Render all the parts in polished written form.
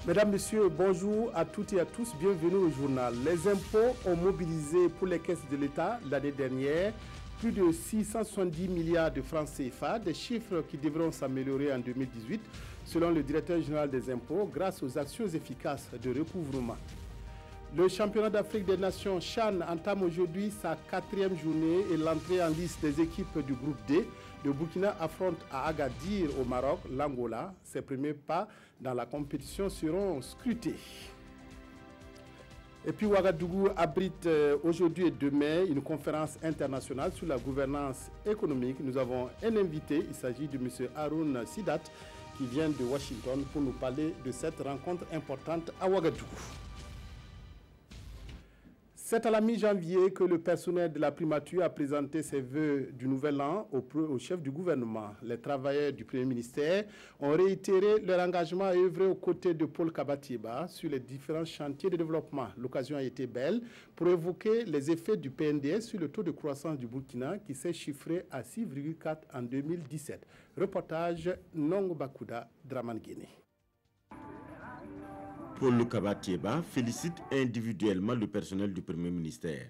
Mesdames, Messieurs, bonjour à toutes et à tous, bienvenue au journal. Les impôts ont mobilisé pour les caisses de l'État l'année dernière plus de 670 milliards de francs CFA, des chiffres qui devront s'améliorer en 2018 selon le directeur général des impôts grâce aux actions efficaces de recouvrement. Le championnat d'Afrique des Nations CHAN entame aujourd'hui sa 4e journée et l'entrée en liste des équipes du groupe D. Le Burkina affronte à Agadir au Maroc l'Angola. Ses premiers pas dans la compétition seront scrutés. Et puis Ouagadougou abrite aujourd'hui et demain une conférence internationale sur la gouvernance économique. Nous avons un invité, il s'agit de M. Haroun Sidat qui vient de Washington pour nous parler de cette rencontre importante à Ouagadougou. C'est à la mi-janvier que le personnel de la primature a présenté ses vœux du nouvel an au chef du gouvernement. Les travailleurs du Premier ministère ont réitéré leur engagement à œuvrer aux côtés de Paul Kabatieba sur les différents chantiers de développement. L'occasion a été belle pour évoquer les effets du PNDS sur le taux de croissance du Burkina qui s'est chiffré à 6,4 en 2017. Reportage Nongo Bakouda, Draman Guinée. Paul Kabatieba félicite individuellement le personnel du Premier ministère.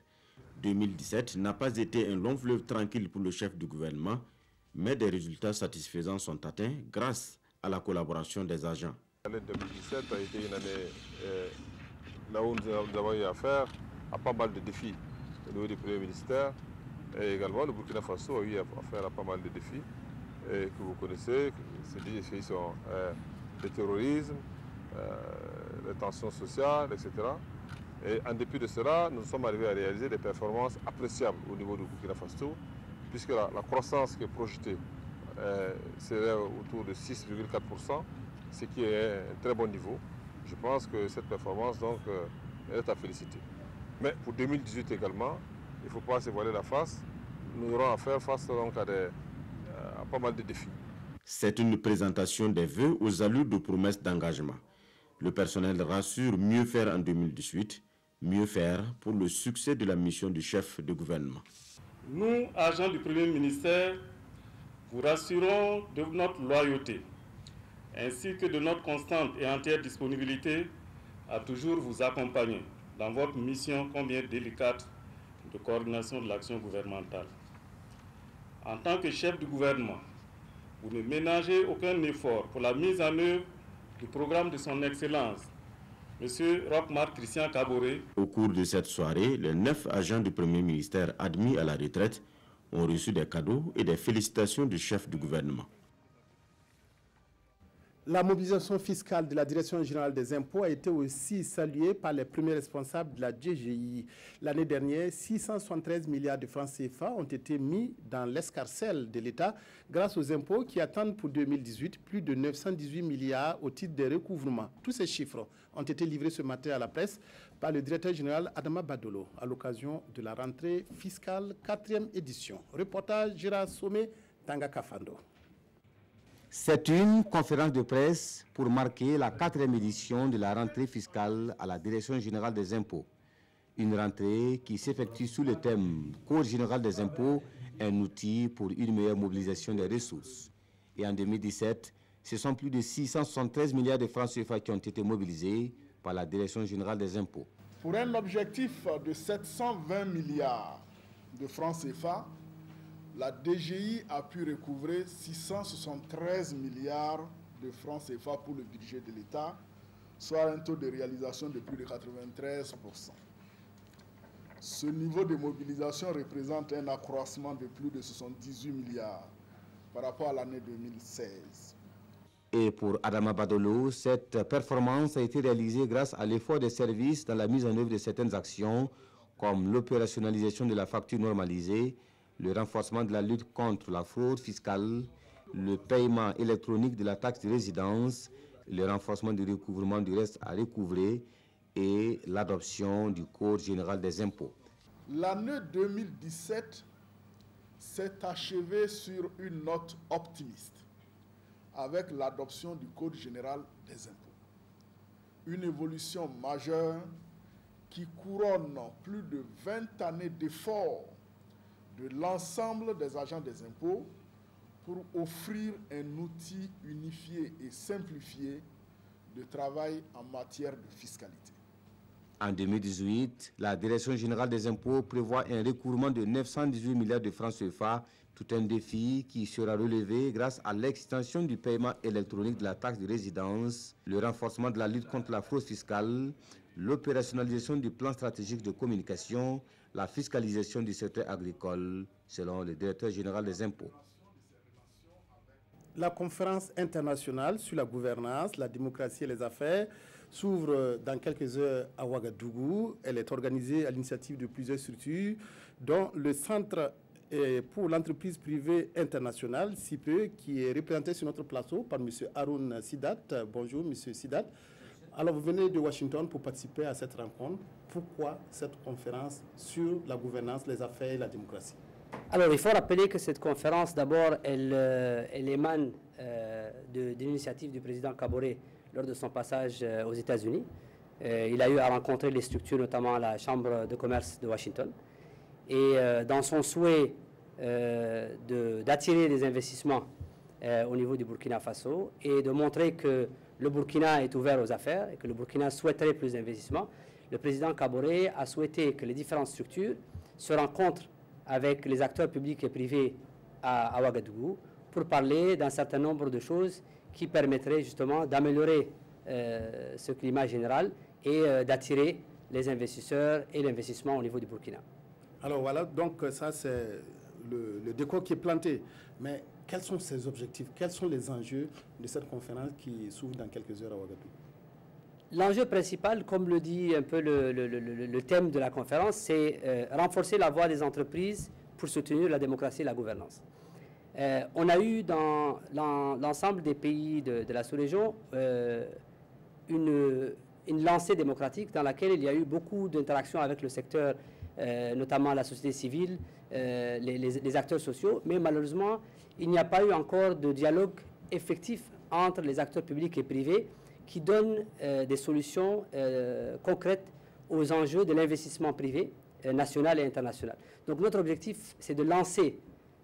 2017 n'a pas été un long fleuve tranquille pour le chef du gouvernement, mais des résultats satisfaisants sont atteints grâce à la collaboration des agents. L'année 2017 a été une année là où nous avons eu affaire à pas mal de défis au niveau du Premier ministère. Et également, le Burkina Faso a eu affaire à pas mal de défis que vous connaissez. Ces défis sont le terrorisme, les tensions sociales, etc. Et en dépit de cela, nous sommes arrivés à réaliser des performances appréciables au niveau du Burkina Faso, puisque la croissance qui est projetée serait autour de 6,4%, ce qui est un très bon niveau. Je pense que cette performance donc, est à féliciter. Mais pour 2018 également, il ne faut pas se voiler la face. Nous aurons à faire face donc, à pas mal de défis. C'est une présentation des vœux aux allures de promesses d'engagement. Le personnel rassure mieux faire en 2018, mieux faire pour le succès de la mission du chef de gouvernement. Nous, agents du Premier ministère, vous rassurons de notre loyauté, ainsi que de notre constante et entière disponibilité à toujours vous accompagner dans votre mission combien délicate de coordination de l'action gouvernementale. En tant que chef du gouvernement, vous ne ménagez aucun effort pour la mise en œuvre du programme de son Excellence, M. Roch-Marc Christian Kaboré. Au cours de cette soirée, les 9 agents du Premier ministère admis à la retraite ont reçu des cadeaux et des félicitations du chef du gouvernement. La mobilisation fiscale de la Direction générale des impôts a été aussi saluée par les premiers responsables de la DGI. L'année dernière, 673 milliards de francs CFA ont été mis dans l'escarcelle de l'État grâce aux impôts qui attendent pour 2018 plus de 918 milliards au titre des recouvrements. Tous ces chiffres ont été livrés ce matin à la presse par le directeur général Adama Badolo à l'occasion de la rentrée fiscale 4e édition. Reportage Gérard Sommet, Tanga Kafando. C'est une conférence de presse pour marquer la 4e édition de la rentrée fiscale à la Direction générale des impôts. Une rentrée qui s'effectue sous le thème « Code général des impôts, un outil pour une meilleure mobilisation des ressources ». Et en 2017, ce sont plus de 673 milliards de francs CFA qui ont été mobilisés par la Direction générale des impôts. Pour un objectif de 720 milliards de francs CFA, la DGI a pu recouvrer 673 milliards de francs CFA pour le budget de l'État, soit un taux de réalisation de plus de 93%. Ce niveau de mobilisation représente un accroissement de plus de 78 milliards par rapport à l'année 2016. Et pour Adama Badolo, cette performance a été réalisée grâce à l'effort des services dans la mise en œuvre de certaines actions, comme l'opérationnalisation de la facture normalisée, le renforcement de la lutte contre la fraude fiscale, le paiement électronique de la taxe de résidence, le renforcement du recouvrement du reste à recouvrer et l'adoption du Code général des impôts. L'année 2017 s'est achevée sur une note optimiste avec l'adoption du Code général des impôts. Une évolution majeure qui couronne plus de 20 années d'efforts de l'ensemble des agents des impôts pour offrir un outil unifié et simplifié de travail en matière de fiscalité. En 2018, la Direction générale des impôts prévoit un recouvrement de 918 milliards de francs CFA, tout un défi qui sera relevé grâce à l'extension du paiement électronique de la taxe de résidence, le renforcement de la lutte contre la fraude fiscale, l'opérationnalisation du plan stratégique de communication, la fiscalisation du secteur agricole, selon le directeur général des impôts. La conférence internationale sur la gouvernance, la démocratie et les affaires s'ouvre dans quelques heures à Ouagadougou. Elle est organisée à l'initiative de plusieurs structures, dont le Centre pour l'entreprise privée internationale, CIPE, qui est représenté sur notre plateau par M. Haroun Sidat. Bonjour, M. Sidat. Alors, vous venez de Washington pour participer à cette rencontre. Pourquoi cette conférence sur la gouvernance, les affaires et la démocratie? Alors, il faut rappeler que cette conférence, d'abord, elle émane de l'initiative du président Kaboré lors de son passage aux États-Unis. Il a eu à rencontrer les structures, notamment la Chambre de commerce de Washington. Et dans son souhait d'attirer des investissements au niveau du Burkina Faso et de montrer que le Burkina est ouvert aux affaires et que le Burkina souhaiterait plus d'investissements, le président Kaboré a souhaité que les différentes structures se rencontrent avec les acteurs publics et privés à Ouagadougou pour parler d'un certain nombre de choses qui permettraient justement d'améliorer ce climat général et d'attirer les investisseurs et l'investissement au niveau du Burkina. Alors voilà, donc ça c'est le décor qui est planté. Mais quels sont ses objectifs? Quels sont les enjeux de cette conférence qui s'ouvre dans quelques heures à Ouagadougou? L'enjeu principal, comme le dit un peu le thème de la conférence, c'est renforcer la voix des entreprises pour soutenir la démocratie et la gouvernance. On a eu dans l'ensemble des pays de la sous-région une lancée démocratique dans laquelle il y a eu beaucoup d'interactions avec le secteur, notamment la société civile, les acteurs sociaux, mais malheureusement, il n'y a pas eu encore de dialogue effectif entre les acteurs publics et privés qui donnent des solutions concrètes aux enjeux de l'investissement privé national et international. Donc notre objectif, c'est de lancer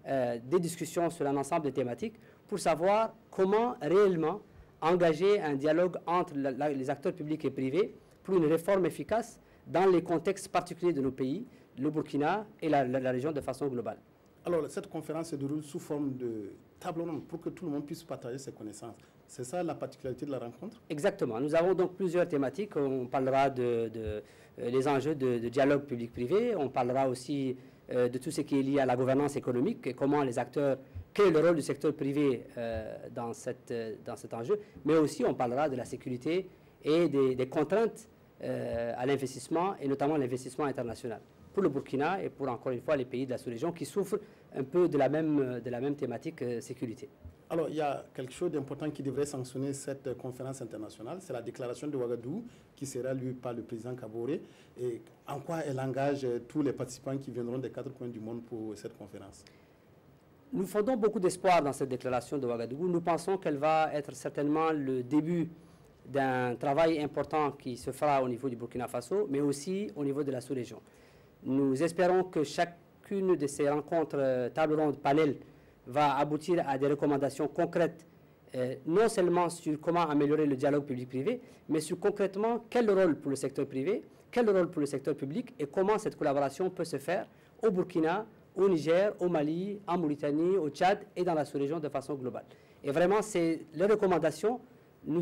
des discussions sur un ensemble de thématiques pour savoir comment réellement engager un dialogue entre les acteurs publics et privés pour une réforme efficace dans les contextes particuliers de nos pays, le Burkina et la région de façon globale. Alors, cette conférence se déroule sous forme de tableau ronde pour que tout le monde puisse partager ses connaissances. C'est ça la particularité de la rencontre? Exactement. Nous avons donc plusieurs thématiques. On parlera des enjeux de dialogue public-privé. On parlera aussi de tout ce qui est lié à la gouvernance économique et comment les acteurs, quel est le rôle du secteur privé dans cet enjeu. Mais aussi, on parlera de la sécurité et des contraintes à l'investissement et notamment l'investissement international pour le Burkina et pour, encore une fois, les pays de la sous-région qui souffrent un peu de la même thématique sécurité. Alors, il y a quelque chose d'important qui devrait sanctionner cette conférence internationale, c'est la déclaration de Ouagadougou qui sera lue par le président Kaboré. Et en quoi elle engage tous les participants qui viendront des 4 coins du monde pour cette conférence? Nous fondons beaucoup d'espoir dans cette déclaration de Ouagadougou. Nous pensons qu'elle va être certainement le début d'un travail important qui se fera au niveau du Burkina Faso, mais aussi au niveau de la sous-région. Nous espérons que chacune de ces rencontres, table ronde, panel, va aboutir à des recommandations concrètes, non seulement sur comment améliorer le dialogue public-privé, mais sur concrètement quel rôle pour le secteur privé, quel rôle pour le secteur public et comment cette collaboration peut se faire au Burkina, au Niger, au Mali, en Mauritanie, au Tchad et dans la sous-région de façon globale. Et vraiment, c'est les recommandations. Nous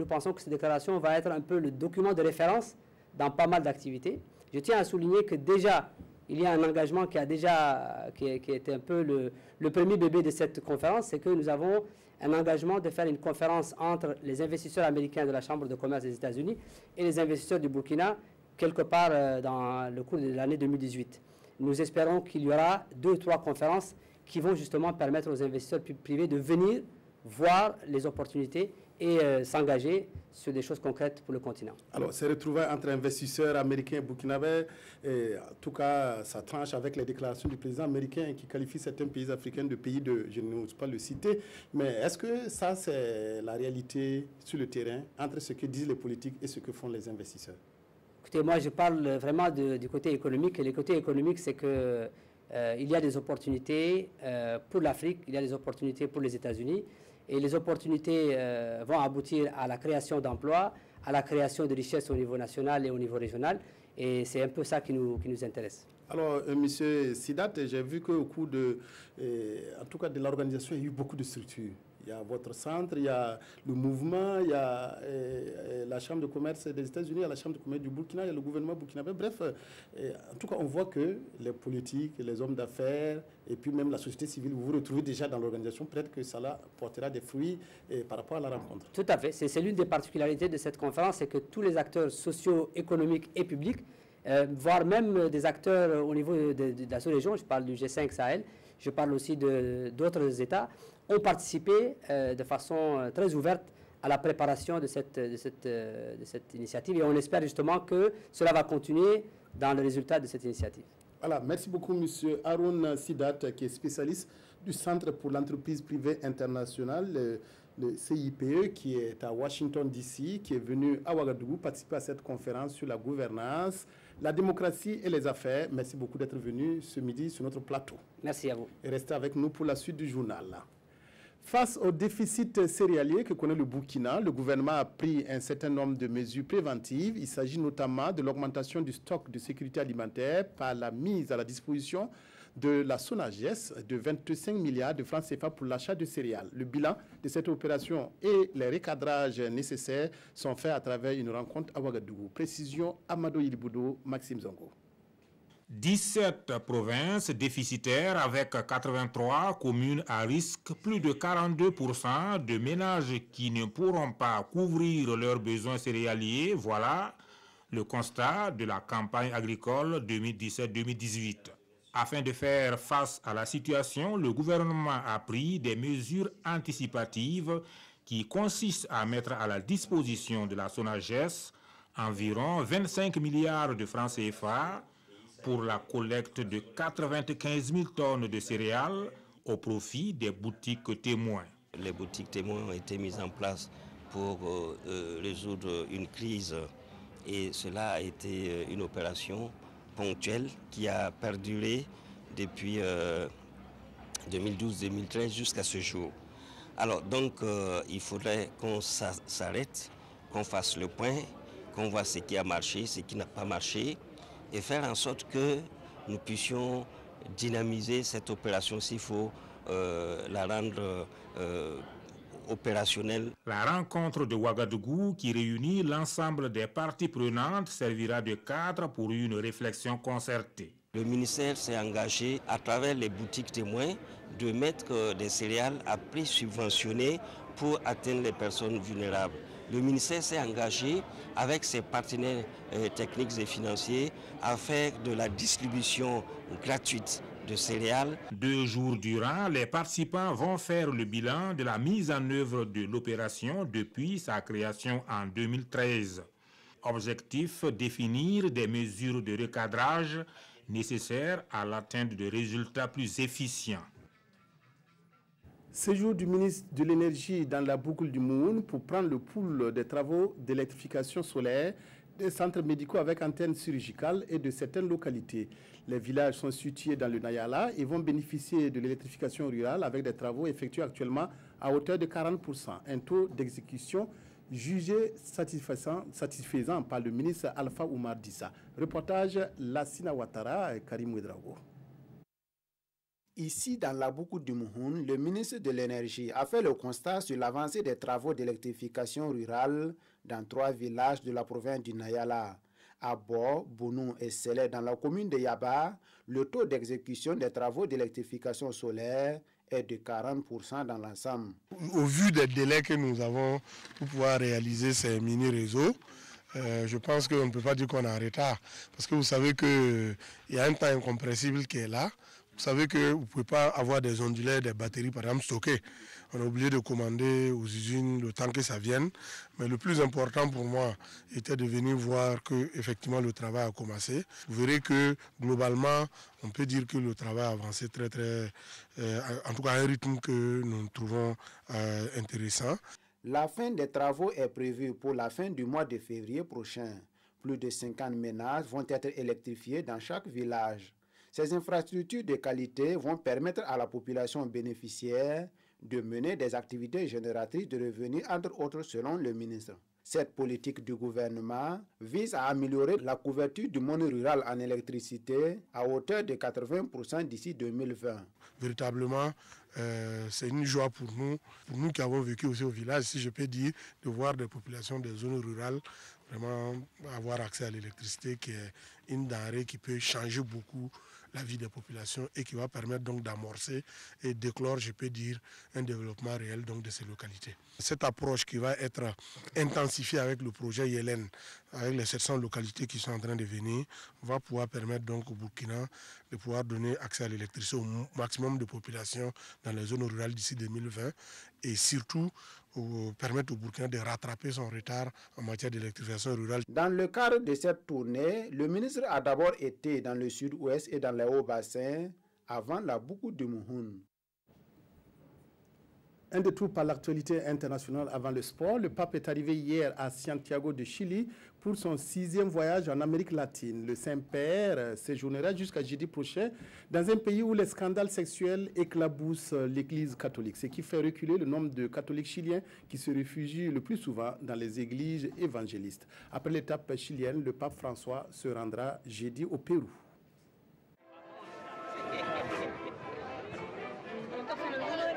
pensons que cette déclaration va être un peu le document de référence dans pas mal d'activités. Je tiens à souligner que déjà, il y a un engagement qui était un peu le premier bébé de cette conférence, c'est que nous avons un engagement de faire une conférence entre les investisseurs américains de la Chambre de commerce des États-Unis et les investisseurs du Burkina, quelque part dans le cours de l'année 2018. Nous espérons qu'il y aura 2 ou 3 conférences qui vont justement permettre aux investisseurs privés de venir voir les opportunités et s'engager sur des choses concrètes pour le continent. Alors, ces retrouvailles entre investisseurs américains et burkinabés, en tout cas, ça tranche avec les déclarations du président américain qui qualifie certains pays africains de pays de, je n'ose pas le citer, mais est-ce que ça, c'est la réalité sur le terrain entre ce que disent les politiques et ce que font les investisseurs? Écoutez, moi, je parle vraiment du côté économique, et le côté économique, c'est que il y a des opportunités pour l'Afrique, il y a des opportunités pour les États-Unis, et les opportunités vont aboutir à la création d'emplois, à la création de richesses au niveau national et au niveau régional. Et c'est un peu ça qui nous intéresse. Alors, Monsieur Sidat, j'ai vu qu'au cours en tout cas de l'organisation, il y a eu beaucoup de structures. Il y a votre centre, il y a le mouvement, il y a la Chambre de commerce des États-Unis, il y a la Chambre de commerce du Burkina, il y a le gouvernement burkinabé. Bref, en tout cas, on voit que les politiques, les hommes d'affaires et puis même la société civile, vous vous retrouvez déjà dans l'organisation. Peut-être que cela portera des fruits par rapport à la rencontre. Tout à fait. C'est l'une des particularités de cette conférence, c'est que tous les acteurs sociaux, économiques et publics, voire même des acteurs au niveau de la sous-région, je parle du G5 Sahel, je parle aussi d'autres États, ont participé de façon très ouverte à la préparation de cette initiative. Et on espère justement que cela va continuer dans le résultat de cette initiative. Voilà, merci beaucoup, M. Haroun Sidat, qui est spécialiste du Centre pour l'entreprise privée internationale, le CIPE, qui est à Washington, D.C., qui est venu à Ouagadougou participer à cette conférence sur la gouvernance, la démocratie et les affaires. Merci beaucoup d'être venu ce midi sur notre plateau. Merci à vous. Et restez avec nous pour la suite du journal. Face au déficit céréalier que connaît le Burkina, le gouvernement a pris un certain nombre de mesures préventives. Il s'agit notamment de l'augmentation du stock de sécurité alimentaire par la mise à la disposition de la SONAGES de 25 milliards de francs CFA pour l'achat de céréales. Le bilan de cette opération et les recadrages nécessaires sont faits à travers une rencontre à Ouagadougou. Précision, Amadou Iliboudo, Maxime Zongo. 17 provinces déficitaires avec 83 communes à risque, plus de 42% de ménages qui ne pourront pas couvrir leurs besoins céréaliers. Voilà le constat de la campagne agricole 2017-2018. Afin de faire face à la situation, le gouvernement a pris des mesures anticipatives qui consistent à mettre à la disposition de la SONAGES environ 25 milliards de francs CFA pour la collecte de 95 000 tonnes de céréales au profit des boutiques témoins. Les boutiques témoins ont été mises en place pour résoudre une crise et cela a été une opération ponctuelle qui a perduré depuis 2012-2013 jusqu'à ce jour. Alors donc il faudrait qu'on s'arrête, qu'on fasse le point, qu'on voit ce qui a marché, ce qui n'a pas marché, et faire en sorte que nous puissions dynamiser cette opération s'il faut la rendre opérationnelle. La rencontre de Ouagadougou qui réunit l'ensemble des parties prenantes servira de cadre pour une réflexion concertée. Le ministère s'est engagé à travers les boutiques témoins de mettre des céréales à prix subventionné pour atteindre les personnes vulnérables. Le ministère s'est engagé avec ses partenaires techniques et financiers à faire de la distribution gratuite de céréales. 2 jours durant, les participants vont faire le bilan de la mise en œuvre de l'opération depuis sa création en 2013. Objectif, définir des mesures de recadrage nécessaires à l'atteinte de résultats plus efficients. Séjour du ministre de l'Énergie dans la boucle du Moun pour prendre le pouls des travaux d'électrification solaire des centres médicaux avec antennes chirurgicales et de certaines localités. Les villages sont situés dans le Nayala et vont bénéficier de l'électrification rurale avec des travaux effectués actuellement à hauteur de 40%. Un taux d'exécution jugé satisfaisant par le ministre Alpha Oumar Dissa. Reportage Lassina Ouattara et Karim Ouedraogo. Ici, dans la boucle du Mouhoun, le ministre de l'Énergie a fait le constat sur l'avancée des travaux d'électrification rurale dans 3 villages de la province du Nayala. À Bo, Bounou et Selé, dans la commune de Yaba, le taux d'exécution des travaux d'électrification solaire est de 40% dans l'ensemble. Au vu des délais que nous avons pour pouvoir réaliser ces mini-réseaux, je pense qu'on ne peut pas dire qu'on est en retard. Parce que vous savez qu'il y a un temps incompressible qui est là. Vous savez que vous ne pouvez pas avoir des onduleurs, des batteries par exemple stockées. On est obligé de commander aux usines le temps que ça vienne. Mais le plus important pour moi était de venir voir que effectivement le travail a commencé. Vous verrez que globalement, on peut dire que le travail a avancé en tout cas à un rythme que nous trouvons intéressant. La fin des travaux est prévue pour la fin du mois de février prochain. Plus de 50 ménages vont être électrifiés dans chaque village. Ces infrastructures de qualité vont permettre à la population bénéficiaire de mener des activités génératrices de revenus, entre autres selon le ministre. Cette politique du gouvernement vise à améliorer la couverture du monde rural en électricité à hauteur de 80% d'ici 2020. Véritablement, c'est une joie pour nous qui avons vécu aussi au village, si je peux dire, de voir des populations des zones rurales vraiment avoir accès à l'électricité, qui est une denrée qui peut changer beaucoup la vie des populations et qui va permettre donc d'amorcer et d'éclore, je peux dire, un développement réel donc de ces localités. Cette approche qui va être intensifiée avec le projet Yelen, avec les 700 localités qui sont en train de venir, va pouvoir permettre donc au Burkina de pouvoir donner accès à l'électricité au maximum de populations dans les zones rurales d'ici 2020 et surtout permettre au Burkina de rattraper son retard en matière d'électrification rurale. Dans le cadre de cette tournée, le ministre a d'abord été dans le sud-ouest et dans les hauts bassins avant la boucle de Mouhoun. Un détour par l'actualité internationale avant le sport. Le pape est arrivé hier à Santiago de Chili pour son 6e voyage en Amérique latine. Le Saint-Père séjournera jusqu'à jeudi prochain dans un pays où les scandales sexuels éclaboussent l'Église catholique, ce qui fait reculer le nombre de catholiques chiliens qui se réfugient le plus souvent dans les églises évangélistes. Après l'étape chilienne, le pape François se rendra jeudi au Pérou.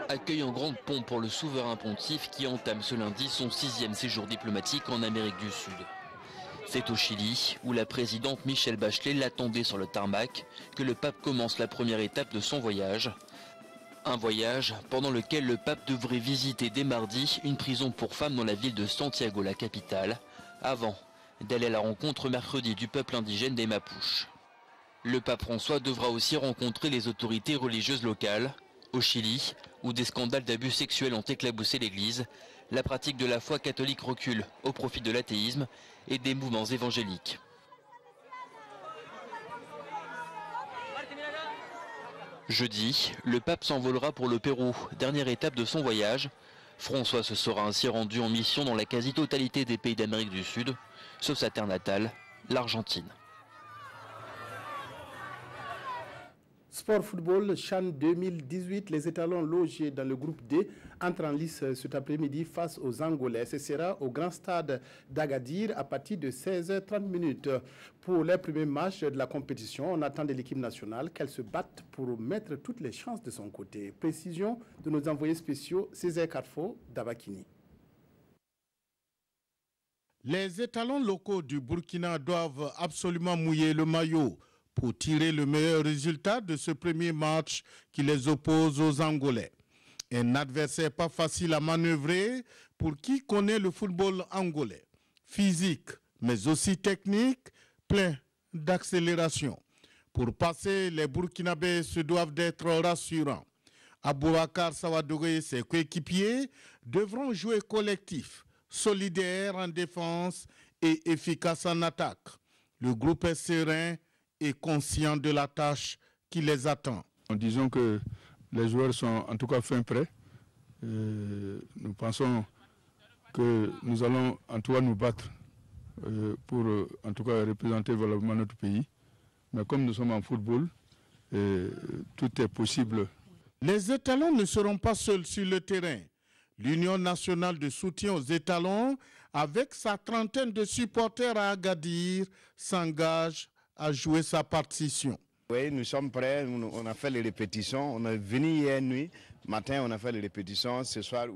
Accueil en grande pompe pour le souverain pontife qui entame ce lundi son 6e séjour diplomatique en Amérique du Sud. C'est au Chili, où la présidente Michelle Bachelet l'attendait sur le tarmac, que le pape commence la première étape de son voyage. Un voyage pendant lequel le pape devrait visiter dès mardi une prison pour femmes dans la ville de Santiago, la capitale, avant d'aller à la rencontre mercredi du peuple indigène des Mapuches. Le pape François devra aussi rencontrer les autorités religieuses locales. Au Chili, où des scandales d'abus sexuels ont éclaboussé l'Église, la pratique de la foi catholique recule au profit de l'athéisme et des mouvements évangéliques. Jeudi, le pape s'envolera pour le Pérou, dernière étape de son voyage. François se sera ainsi rendu en mission dans la quasi-totalité des pays d'Amérique du Sud, sauf sa terre natale, l'Argentine. Sport football, CHAN 2018, les étalons logés dans le groupe D entrent en lice cet après-midi face aux Angolais. Ce sera au grand stade d'Agadir à partir de 16h30. Pour les premiers matchs de la compétition, on attend de l'équipe nationale qu'elle se batte pour mettre toutes les chances de son côté. Précision de nos envoyés spéciaux, Césaire Carfo d'Abakini. Les étalons locaux du Burkina doivent absolument mouiller le maillot pour tirer le meilleur résultat de ce premier match qui les oppose aux Angolais. Un adversaire pas facile à manœuvrer pour qui connaît le football angolais. Physique, mais aussi technique, plein d'accélération. Pour passer, les Burkinabés se doivent d'être rassurants. Aboubacar Sawadougé et ses coéquipiers devront jouer collectif, solidaire en défense et efficace en attaque. Le groupe est serein et conscient de la tâche qui les attend. Disons que les joueurs sont en tout cas fin prêts. Nous pensons que nous allons en tout cas nous battre pour en tout cas représenter valablement notre pays. Mais comme nous sommes en football, tout est possible. Les étalons ne seront pas seuls sur le terrain. L'Union nationale de soutien aux étalons, avec sa trentaine de supporters à Agadir, s'engage à jouer sa partition. Oui, nous sommes prêts, on a fait les répétitions, on est venu hier nuit, matin on a fait les répétitions, ce soir,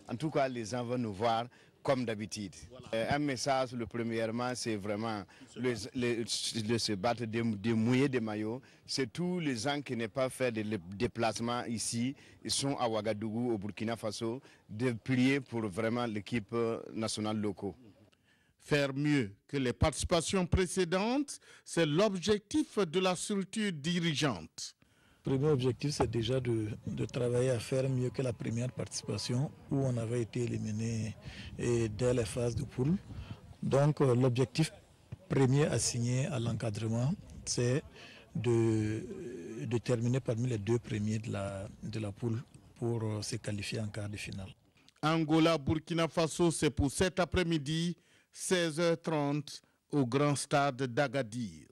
en tout cas les gens vont nous voir comme d'habitude. Voilà. Un message, premièrement, c'est vraiment de se battre, de mouiller des maillots. C'est tous les gens qui n'ont pas fait de déplacement ici, ils sont à Ouagadougou, au Burkina Faso, de prier pour vraiment l'équipe nationale locale. Faire mieux que les participations précédentes, c'est l'objectif de la structure dirigeante. Le premier objectif, c'est déjà de travailler à faire mieux que la première participation où on avait été éliminé dès les phases de poule. Donc l'objectif premier assigné à l'encadrement, c'est de terminer parmi les 2 premiers de la poule pour se qualifier en quart de finale. Angola, Burkina Faso, c'est pour cet après-midi, 16h30 au grand stade d'Agadir.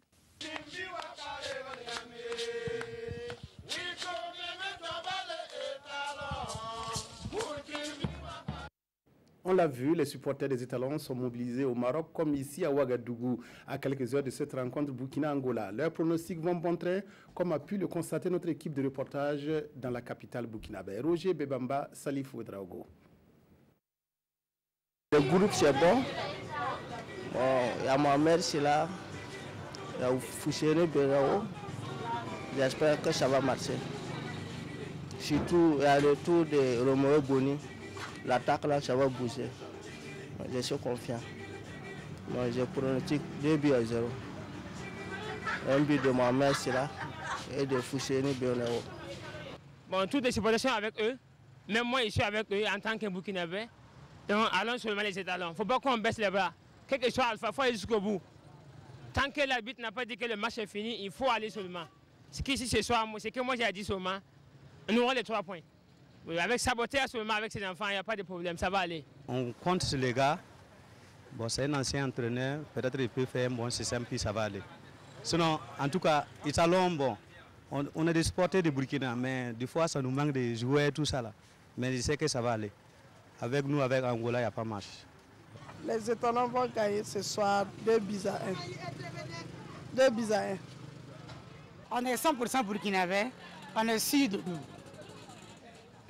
On l'a vu, les supporters des étalons sont mobilisés au Maroc comme ici à Ouagadougou, à quelques heures de cette rencontre Burkina-Angola. Leurs pronostics vont bon train, comme a pu le constater notre équipe de reportage dans la capitale burkinabé. Roger Bebamba, Salif Ouedraogo. Le groupe c'est bon. Il y a Mohamed Silla, il y a Fousséré Berao. J'espère que ça va marcher. Surtout, il y a le tour de Romeo Boni. L'attaque là, ça va bouger. Je suis confiant. Donc, je pronostique 2-0. Un but de Mohamed Silla et de Fousséré Berao. Bon, toutes les supporters sont avec eux. Même moi, je suis avec eux en tant que Burkinabé. Donc, allons seulement les étalons. Il ne faut pas qu'on baisse les bras. Quel que soit Alpha, il faut aller jusqu'au bout. Tant que l'arbitre n'a pas dit que le match est fini, il faut aller seulement. Ce qu'ici ce soir, c'est que moi j'ai dit seulement, on aura les 3 points. Oui, avec Saboteur seulement, avec ses enfants, il n'y a pas de problème, ça va aller. On compte sur les gars. Bon, c'est un ancien entraîneur, peut-être qu'il peut faire un bon système, puis ça va aller. Sinon, en tout cas, les talons, bon, on a des supporters de Burkina, mais des fois ça nous manque de joueurs, tout ça là. Mais je sais que ça va aller. Avec nous, avec Angola, il n'y a pas de match. Les étalons vont gagner ce soir 2-1. 2-1. On est 100% burkinabé, on est sûr de nous.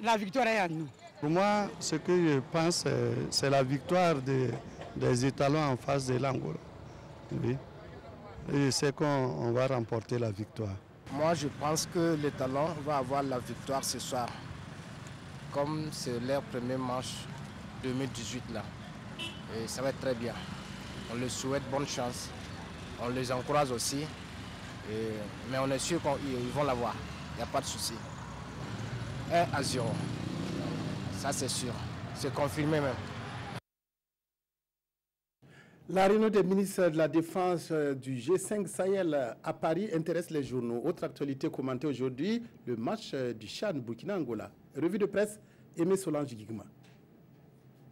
La victoire est à nous. Pour moi, ce que je pense, c'est la victoire des étalons en face de l'Angola. Oui. Et je sais qu'on va remporter la victoire. Moi, je pense que l'étalon va avoir la victoire ce soir. Comme c'est leur premier match 2018 là. Et ça va être très bien. On leur souhaite bonne chance. On les encourage aussi. Mais on est sûr qu'ils vont l'avoir. Il n'y a pas de souci. 1-0. Ça c'est sûr. C'est confirmé même. La réunion des ministres de la Défense du G5 Sahel à Paris intéresse les journaux. Autre actualité commentée aujourd'hui, le match du Tchad Burkina-Angola. Revue de presse, Aimé Solange Guigma.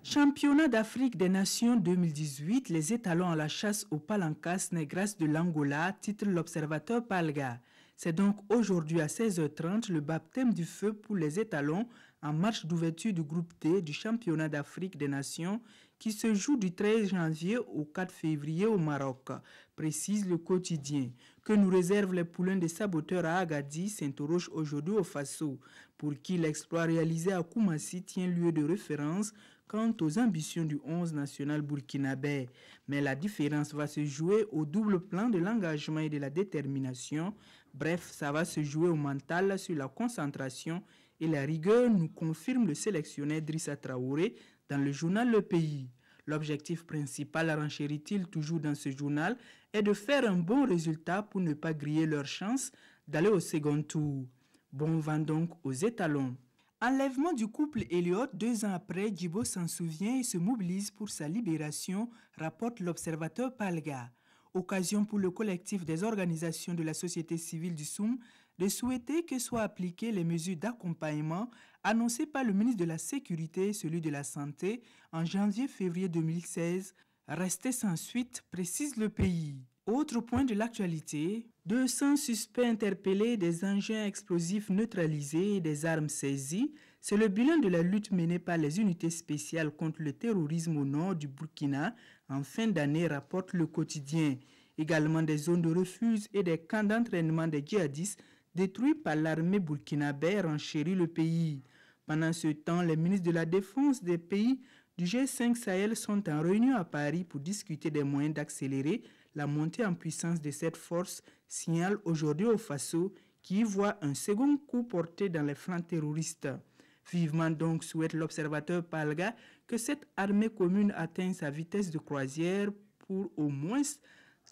Championnat d'Afrique des Nations 2018, les étalons à la chasse aux palancas négresses de l'Angola, titre l'observateur Palga. C'est donc aujourd'hui à 16h30 le baptême du feu pour les étalons en marche d'ouverture du groupe T du Championnat d'Afrique des Nations qui se joue du 13 janvier au 4 février au Maroc, précise le quotidien. Que nous réservent les poulains des saboteurs à Agadir s'interroge aujourd'hui au Faso, pour qui l'exploit réalisé à Koumassi tient lieu de référence quant aux ambitions du 11 national burkinabé. Mais la différence va se jouer au double plan de l'engagement et de la détermination. Bref, ça va se jouer au mental sur la concentration et la rigueur, nous confirme le sélectionneur Drissa Traoré dans le journal Le Pays. L'objectif principal, renchérit-il toujours dans ce journal, est de faire un bon résultat pour ne pas griller leur chance d'aller au second tour. Bon vent donc aux étalons. Enlèvement du couple Elliott 2 ans après, Djibo s'en souvient et se mobilise pour sa libération, rapporte l'observateur Palga. Occasion pour le collectif des organisations de la société civile du Soum de souhaiter que soient appliquées les mesures d'accompagnement annoncées par le ministre de la Sécurité et celui de la Santé en janvier-février 2016, restées sans suite, précise Le Pays. Autre point de l'actualité, 200 suspects interpellés, des engins explosifs neutralisés et des armes saisies. C'est le bilan de la lutte menée par les unités spéciales contre le terrorisme au nord du Burkina en fin d'année, rapporte le quotidien. Également des zones de refuge et des camps d'entraînement des djihadistes détruits par l'armée burkinabé, renchérit Le Pays. Pendant ce temps, les ministres de la Défense des pays du G5 Sahel sont en réunion à Paris pour discuter des moyens d'accélérer la montée en puissance de cette force, signale aujourd'hui au Faso, qui y voit un second coup porté dans les flancs terroristes. Vivement donc, souhaite l'observateur Palga, que cette armée commune atteigne sa vitesse de croisière pour au moins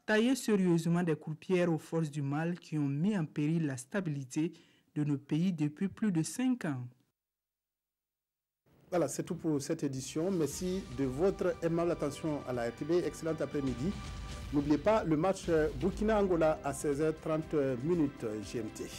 tailler sérieusement des croupières aux forces du mal qui ont mis en péril la stabilité de nos pays depuis plus de 5 ans. Voilà, c'est tout pour cette édition. Merci de votre aimable attention à la RTB. Excellent après-midi. N'oubliez pas le match Burkina-Angola à 16h30 GMT.